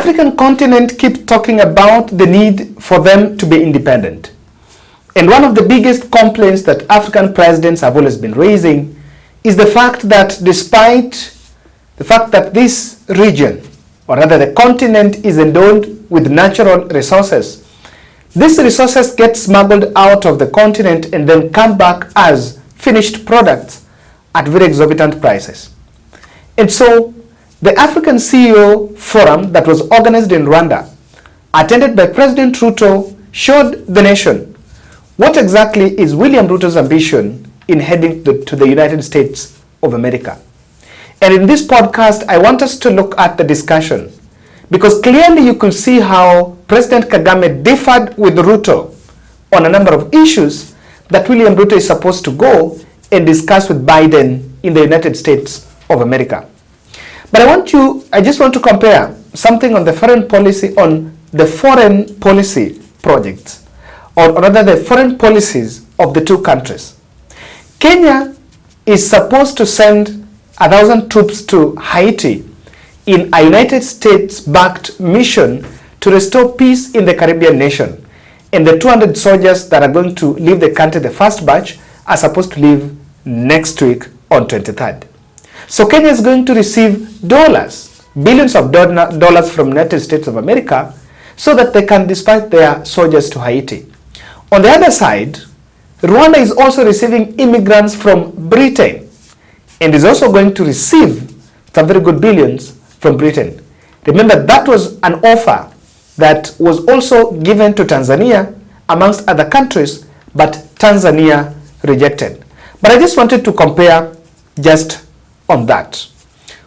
African continent keeps talking about the need for them to be independent. And one of the biggest complaints that African presidents have always been raising is the fact that despite the fact that this region, or rather the continent, is endowed with natural resources, these resources get smuggled out of the continent and then come back as finished products at very exorbitant prices. And so the African CEO Forum that was organized in Rwanda, attended by President Ruto, showed the nation what exactly is William Ruto's ambition in heading to the United States of America. And in this podcast, I want us to look at the discussion, because clearly you could see how President Kagame differed with Ruto on a number of issues that William Ruto is supposed to go and discuss with Biden in the United States of America. But I just want to compare something on the foreign policy projects, or rather the foreign policies of the two countries. Kenya is supposed to send 1,000 troops to Haiti in a United States-backed mission to restore peace in the Caribbean nation. And the 200 soldiers that are going to leave the country, the first batch, are supposed to leave next week on 23rd. So Kenya is going to receive billions of dollars from the United States of America so that they can dispatch their soldiers to Haiti. On the other side, Rwanda is also receiving immigrants from Britain and is also going to receive some very good billions from Britain. Remember, that was an offer that was also given to Tanzania amongst other countries, but Tanzania rejected. But I just wanted to compare just on that.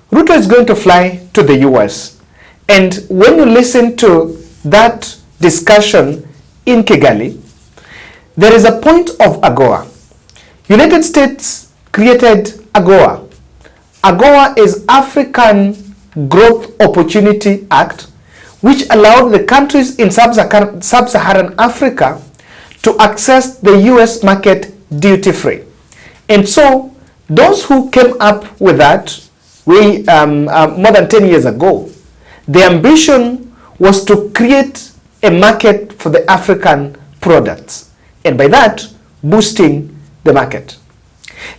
Ruto is going to fly to the US, and when you listen to that discussion in Kigali, there is a point of AGOA. United States created AGOA. AGOA is African Growth Opportunity Act, which allowed the countries in sub-Saharan Africa to access the US market duty-free. And so those who came up with that more than 10 years ago, the ambition was to create a market for the African products, and by that, boosting the market.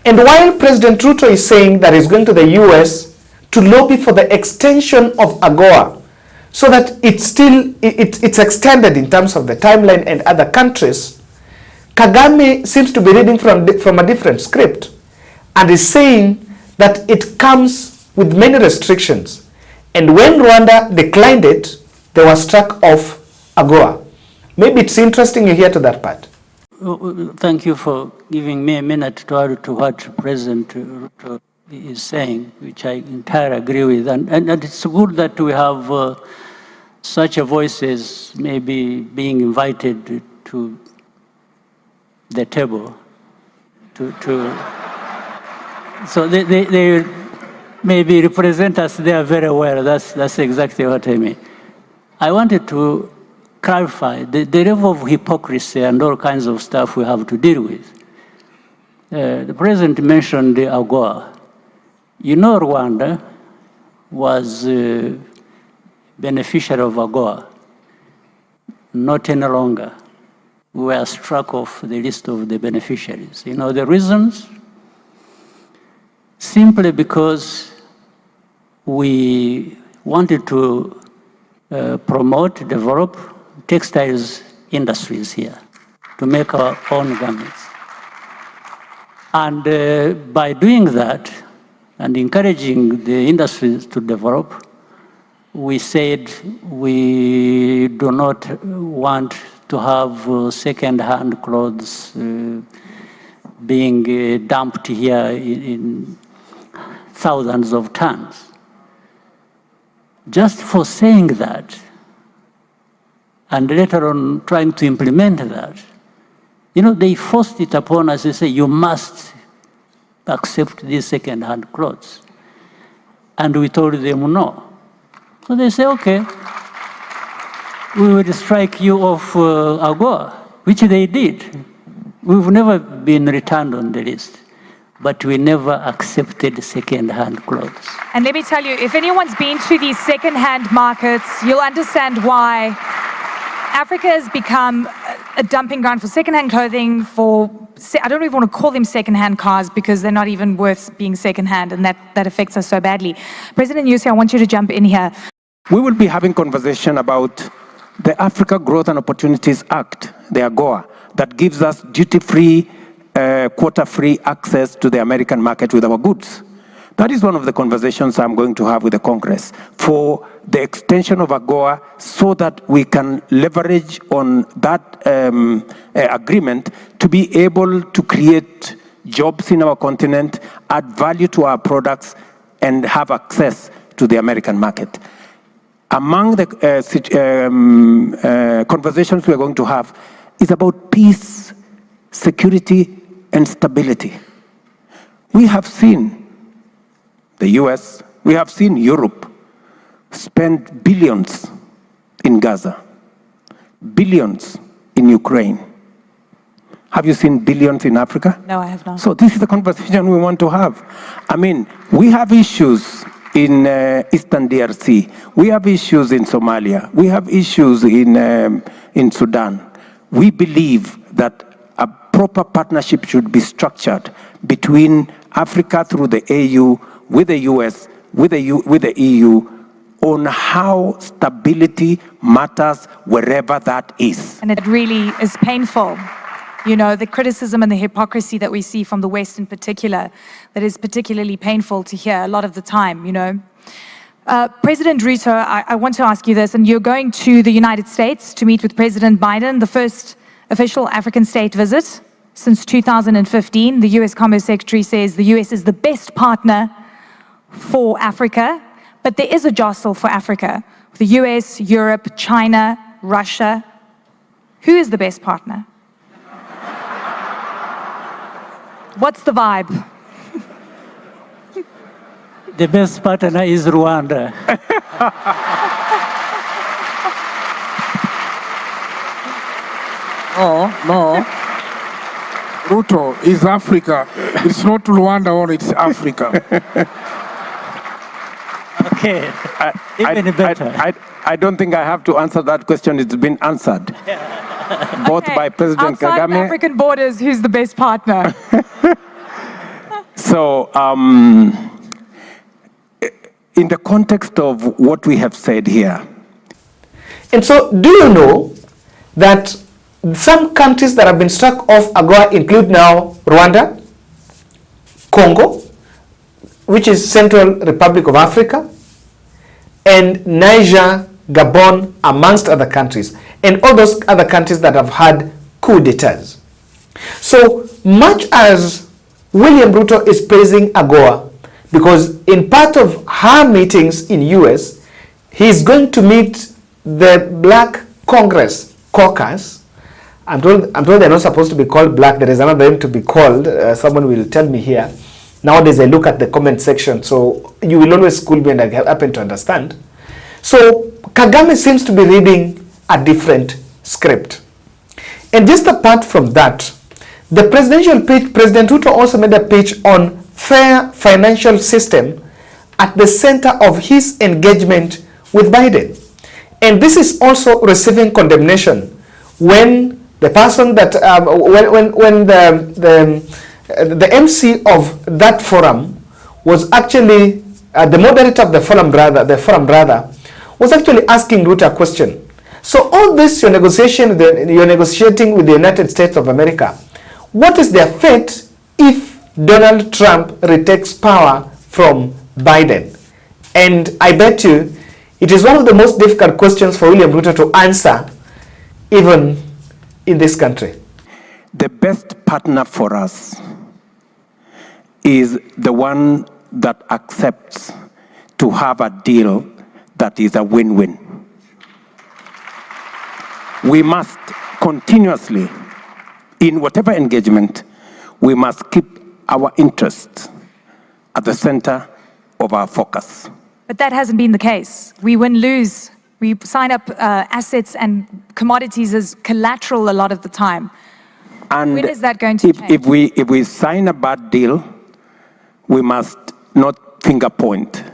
And while President Ruto is saying that he's going to the US to lobby for the extension of AGOA so that it's extended in terms of the timeline and other countries, Kagame seems to be reading from a different script and is saying that it comes with many restrictions. And when Rwanda declined it, they were struck off AGOA. Maybe it's interesting you hear to that part. Thank you for giving me a minute to add to what President Ruto is saying, which I entirely agree with. And it's good that we have such a voices maybe being invited to the table so they maybe represent us there very well. That's exactly what I mean. I wanted to clarify the level of hypocrisy and all kinds of stuff we have to deal with. The president mentioned the AGOA. You know, Rwanda was beneficiary of AGOA. Not any longer. We were struck off the list of the beneficiaries. You know the reasons? Simply because we wanted to promote, develop textiles industries here to make our own garments. And by doing that and encouraging the industries to develop, we said we do not want to have second-hand clothes being dumped here in thousands of tons. Just for saying that, and later on trying to implement that, you know, they forced it upon us. They say, you must accept these second-hand clothes. And we told them no. So they say, okay, we will strike you off AGOA, which they did. We've never been returned on the list. but we never accepted second-hand clothes. And let me tell you, if anyone's been to these second-hand markets, you'll understand why Africa has become a dumping ground for second-hand clothing, I don't even want to call them second-hand cars because they're not even worth being second-hand, and that affects us so badly. President Nyusi, I want you to jump in here. We will be having conversation about the Africa Growth and Opportunities Act, the AGOA, that gives us duty-free, quota-free access to the American market with our goods. That is one of the conversations I'm going to have with the Congress for the extension of AGOA so that we can leverage on that agreement to be able to create jobs in our continent, add value to our products, and have access to the American market. Among the conversations we're going to have is about peace, security, and stability. We have seen the US, we have seen Europe spend billions in Gaza, billions in Ukraine. Have you seen billions in Africa? No, I have not. So this is the conversation we want to have. I mean, we have issues in Eastern DRC. We have issues in Somalia. We have issues in Sudan. We believe that a proper partnership should be structured between Africa through the AU, with the US, with the EU, on how stability matters wherever that is. And it really is painful. You know, the criticism and the hypocrisy that we see from the West in particular, that is particularly painful to hear a lot of the time, you know. President Ruto, I want to ask you this, and you're going to the United States to meet with President Biden, the first official African state visit since 2015. The US Commerce Secretary says the US is the best partner for Africa, but there is a jostle for Africa. The US, Europe, China, Russia. Who is the best partner? What's the vibe? The best partner is Rwanda. No. Ruto is Africa. It's not Rwanda only, it's Africa. Okay, even better. I don't think I have to answer that question. It's been answered. Both by President Outside Kagame. of African borders, who's the best partner? So, in the context of what we have said here. And so, do you know that some countries that have been struck off AGOA include now Rwanda, Congo, which is Central Republic of Africa, and Niger, Gabon, amongst other countries, and all those other countries that have had coup d'etats. So much as William Ruto is praising AGOA, because in part of her meetings in US, he's going to meet the Black Congress caucus. I'm told they're not supposed to be called black. There is another name to be called. Someone will tell me here. Nowadays I look at the comment section, so you will always school me and I happen to understand. So Kagame seems to be reading a different script. And just apart from that, the presidential pitch, President Ruto also made a pitch on fair financial system at the center of his engagement with Biden. And this is also receiving condemnation when the person that, when the MC of that forum was actually, the moderator of the forum rather, was actually asking Ruto a question. So all this you're negotiating with the United States of America. What is their fate if Donald Trump retakes power from Biden? And I bet you it is one of the most difficult questions for William Ruto to answer, even in this country. The best partner for us is the one that accepts to have a deal that is a win-win. We must continuously, in whatever engagement, we must keep our interests at the center of our focus. But that hasn't been the case. We win-lose. We sign up assets and commodities as collateral a lot of the time. And when is that going to change? If we sign a bad deal, we must not finger point.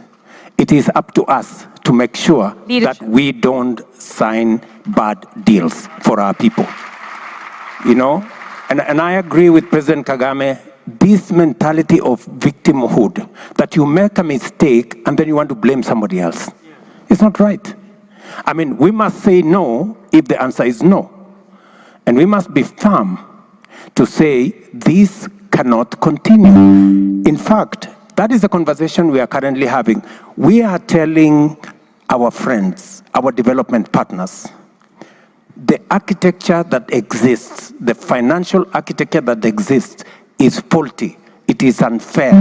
It is up to us to make sure that we don't sign bad deals for our people. You know, and I agree with President Kagame, this mentality of victimhood, that you make a mistake and then you want to blame somebody else. It's not right. I mean, we must say no if the answer is no. And we must be firm to say this cannot continue. In fact, that is the conversation we are currently having. We are telling our friends, our development partners, the architecture that exists, the financial architecture that exists is faulty. It is unfair.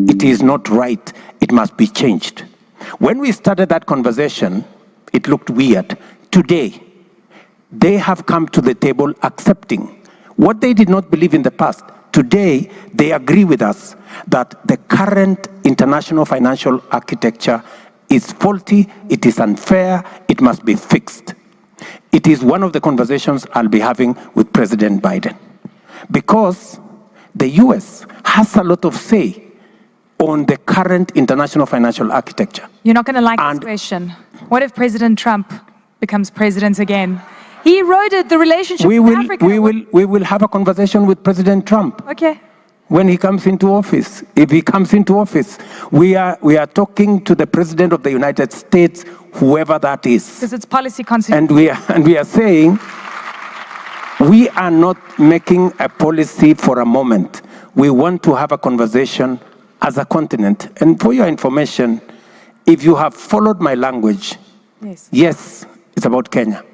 It is not right. It must be changed. When we started that conversation, it looked weird. Today, they have come to the table accepting what they did not believe in the past. Today, they agree with us that the current international financial architecture is faulty, it is unfair, it must be fixed. It is one of the conversations I'll be having with President Biden. Because the US has a lot of say on the current international financial architecture. You're not going to like this question. What if President Trump becomes president again? He eroded the relationship with Africa. We will have a conversation with President Trump. Okay. When he comes into office. If he comes into office, we are talking to the President of the United States, whoever that is. Because it's policy consequences. And we are saying, we are not making a policy for a moment. We want to have a conversation as a continent. And for your information, if you have followed my language, yes, it's about Kenya.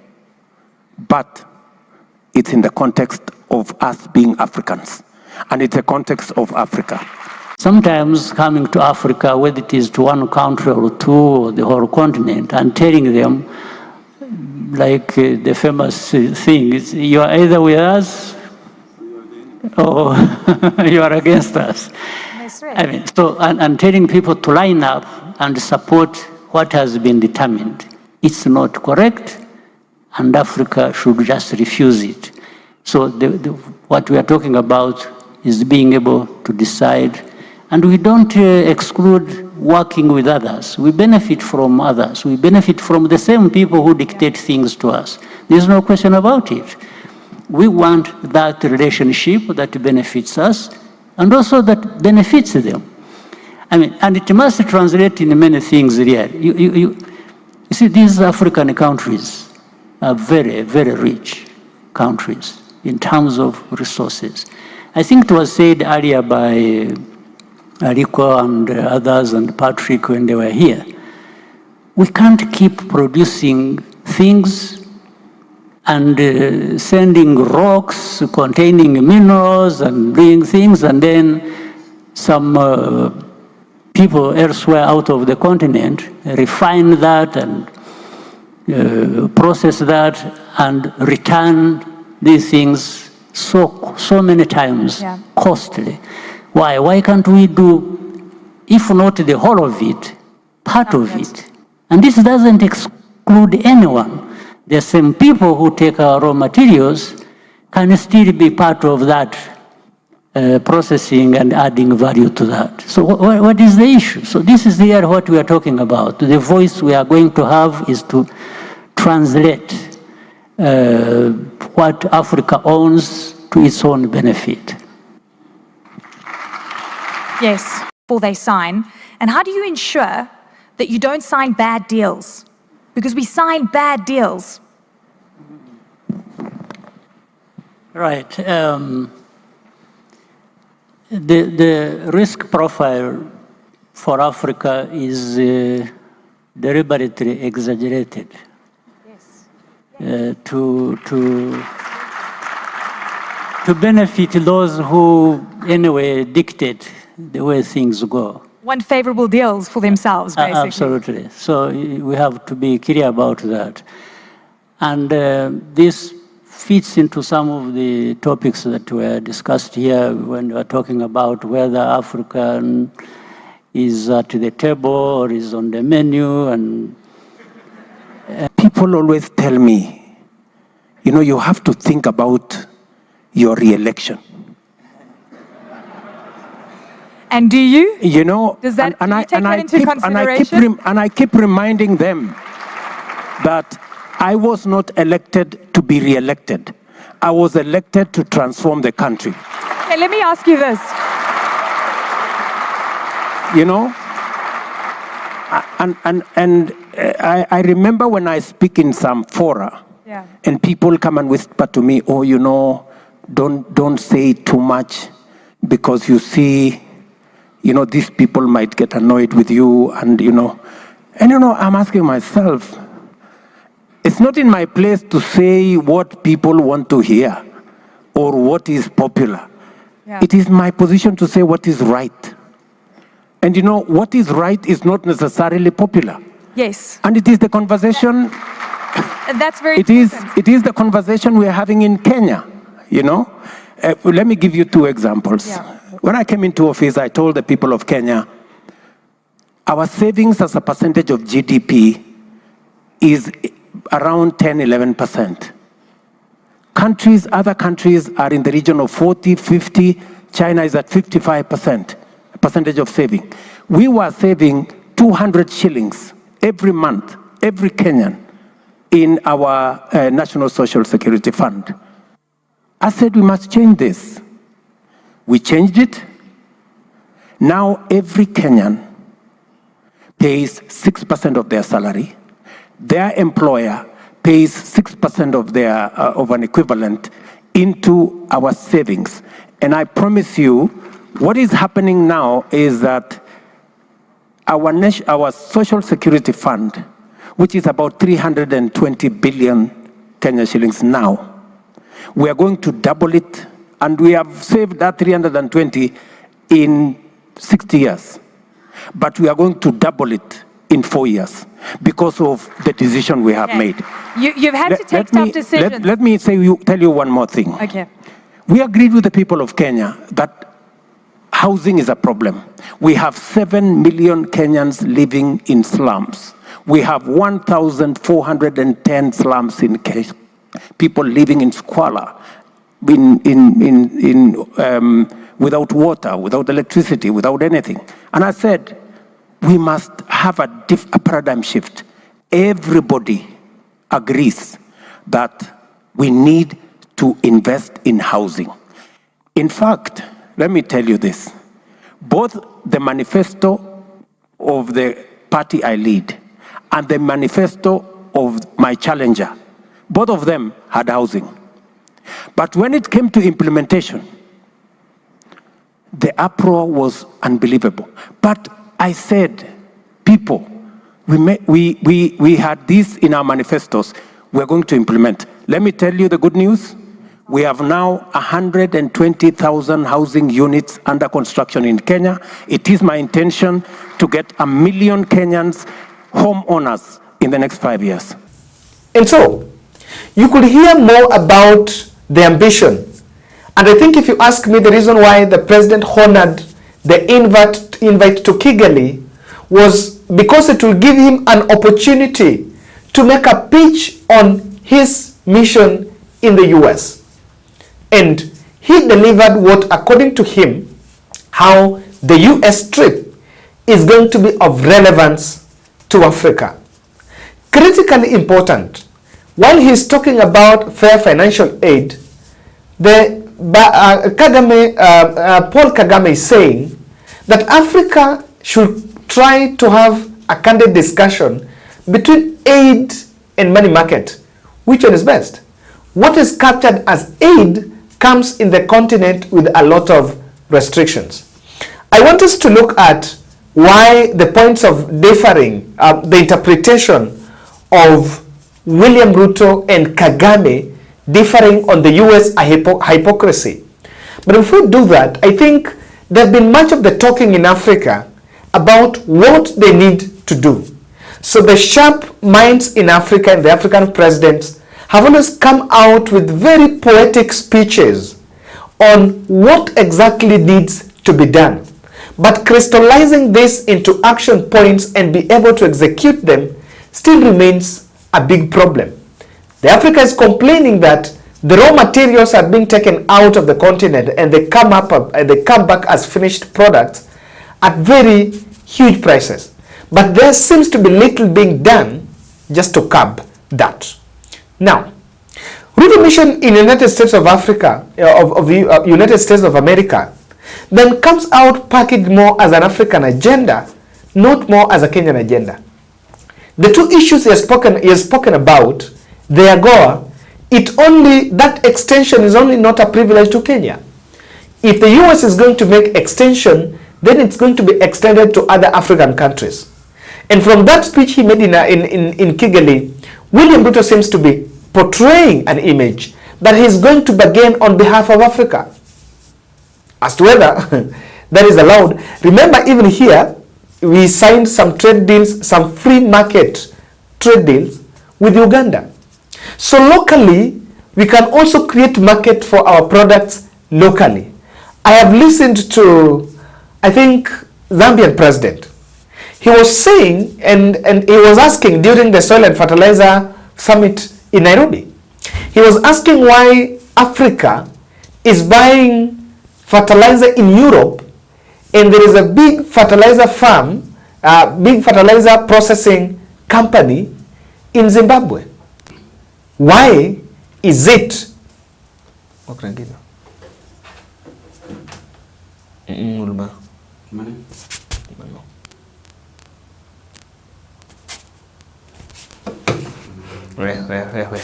But it's in the context of us being Africans. And it's a context of Africa. Sometimes coming to Africa, whether it is to one country or two or the whole continent, and telling them, like the famous thing, is you are either with us or you are against us. That's right. I mean, so, and telling people to line up and support what has been determined. It's not correct, and Africa should just refuse it. So what we are talking about is being able to decide, and we don't exclude working with others. We benefit from others. We benefit from the same people who dictate things to us. There's no question about it. We want that relationship that benefits us and also that benefits them. I mean, and it must translate in many things here. You see, these African countries are very, very rich countries in terms of resources. I think it was said earlier by Rico and others and Patrick when they were here. We can't keep producing things and sending rocks containing minerals and doing things, and then some people elsewhere out of the continent refine that and process that and return these things so many times costly. Why? Why can't we do, if not the whole of it, part of it? And this doesn't exclude anyone. The same people who take our raw materials can still be part of that processing and adding value to that. So what is the issue? So this is here what we are talking about. The voice we are going to have is to translate what Africa owns to its own benefit. Yes, before they sign. And how do you ensure that you don't sign bad deals? Because we sign bad deals. Right. The risk profile for Africa is deliberately exaggerated to benefit those who, anyway, dictate the way things go. Want favorable deals for themselves, basically. Absolutely. So we have to be clear about that. And this fits into some of the topics that were discussed here when we were talking about whether Africa is at the table or is on the menu. And people always tell me, you know, you have to think about your re-election. And do you? You know, Does that, and do you take that into consideration? And I keep reminding them that I was not elected to be re-elected. I was elected to transform the country. Okay, let me ask you this. You know, I remember when I speak in some fora, and people come and whisper to me, oh, you know, don't say too much because you see, you know, these people might get annoyed with you, and you know, I'm asking myself, it's not in my place to say what people want to hear or what is popular. Yeah. It is my position to say what is right. And you know, what is right is not necessarily popular. Yes. And it is the conversation. That's very it is the conversation we are having in Kenya, you know. Let me give you two examples. Yeah. When I came into office, I told the people of Kenya, our savings as a percentage of GDP is around 10-11%. Other countries are in the region of 40-50. China is at 55%. Percentage of saving. We were saving 200 shillings every month, every Kenyan, in our National Social Security Fund. I said we must change this. We changed it. Now every Kenyan pays 6% of their salary. Their employer pays 6% of their of an equivalent into our savings. And I promise you, what is happening now is that our Social Security Fund, which is about 320 billion Kenya shillings now, we are going to double it, and we have saved that 320 in 60 years. But we are going to double it in 4 years because of the decision we have made. You've had to take tough decisions. Let me tell you one more thing. Okay. We agreed with the people of Kenya that housing is a problem. We have 7 million Kenyans living in slums. We have 1,410 slums in Kenya. People living in squalor, without water, without electricity, without anything. And I said, we must have a paradigm shift. Everybody agrees that we need to invest in housing. In fact, let me tell you this. Both the manifesto of the party I lead and the manifesto of my challenger, both of them had housing. But when it came to implementation, the uproar was unbelievable. But I said, people, we had this in our manifestos, we're going to implement. Let me tell you the good news. We have now 120,000 housing units under construction in Kenya. It is my intention to get 1 million Kenyans homeowners in the next 5 years. And so, you could hear more about the ambition. And I think if you ask me, the reason why the president honored the invite to Kigali was because it will give him an opportunity to make a pitch on his mission in the US. And he delivered what, according to him, how the US trip is going to be of relevance to Africa. Critically important, while he's talking about fair financial aid, Paul Kagame is saying that Africa should try to have a candid discussion between aid and money market. Which one is best? What is captured as aid comes in the continent with a lot of restrictions. I want us to look at why the points of differing, the interpretation of William Ruto and Kagame differing on the US hypocrisy. But before we do that, I think there's been much of the talking in Africa about what they need to do. So the sharp minds in Africa and the African presidents have always come out with very poetic speeches on what exactly needs to be done. But crystallizing this into action points and be able to execute them still remains a big problem. The Africa is complaining that the raw materials are being taken out of the continent and they come back as finished products, at very huge prices. But there seems to be little being done just to curb that. Now, Ruto mission in United States of Africa, United States of America, then comes out packaged more as an African agenda, not more as a Kenyan agenda. The two issues he has spoken about, the AGOA, that extension is only not a privilege to Kenya. If the US is going to make extension, then it's going to be extended to other African countries. And from that speech he made in Kigali, William Ruto seems to be portraying an image that he's going to bargain on behalf of Africa. As to whether that is allowed, remember even here, we signed some trade deals, some free market trade deals with Uganda. So locally, we can also create market for our products locally. I have listened to, I think, Zambian president. He was saying, and he was asking during the Soil and Fertilizer Summit in Nairobi, he was asking why Africa is buying fertilizer in Europe and there is a big fertilizer farm, big fertilizer processing company in Zimbabwe. Why is it? What can I give you? Money. Where?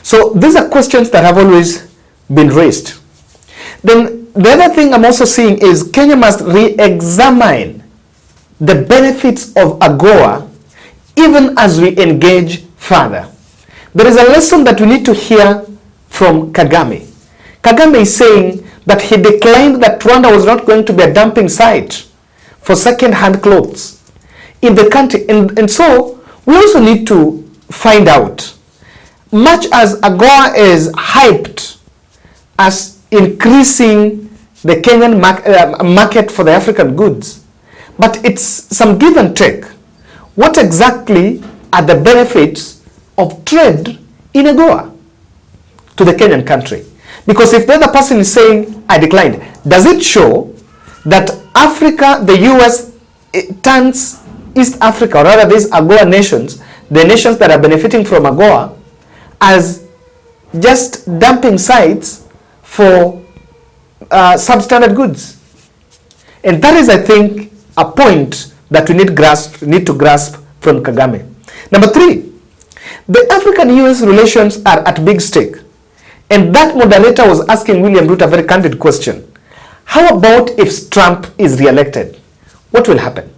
So these are questions that have always been raised. Then the other thing I'm also seeing is Kenya must re-examine the benefits of AGOA even as we engage further. There is a lesson that we need to hear from Kagame. Kagame is saying that he declined that Rwanda was not going to be a dumping site for second-hand clothes in the country. And so we also need to find out, much as AGOA is hyped as increasing the Kenyan market for the African goods, but it's some give and take. What exactly are the benefits of trade in AGOA to the Kenyan country? Because if the other person is saying, I declined, does it show that Africa, the US, turns East Africa, or rather these AGOA nations, the nations that are benefiting from AGOA, as just dumping sites for substandard goods? And that is, I think, a point that we need to grasp from Kagame. Number 3, the African-US relations are at big stake. And that moderator was asking William Ruto a very candid question. How about if Trump is re-elected? What will happen?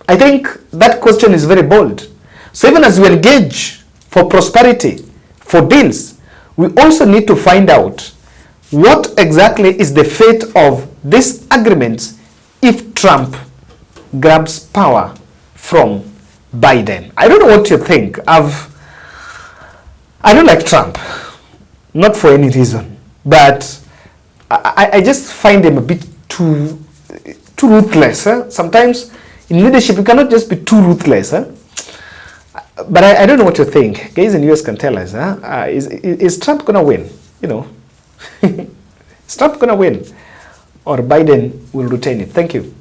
I think that question is very bold. So even as we engage for prosperity, for deals, we also need to find out what exactly is the fate of these agreements if Trump grabs power from Biden. I don't know what you think. I don't like Trump. Not for any reason, but I just find him a bit too ruthless. Sometimes in leadership you cannot just be too ruthless. But I don't know what you think. Guys in the US can tell us. Is Trump gonna win? You know, is Trump gonna win, or Biden will retain it? Thank you.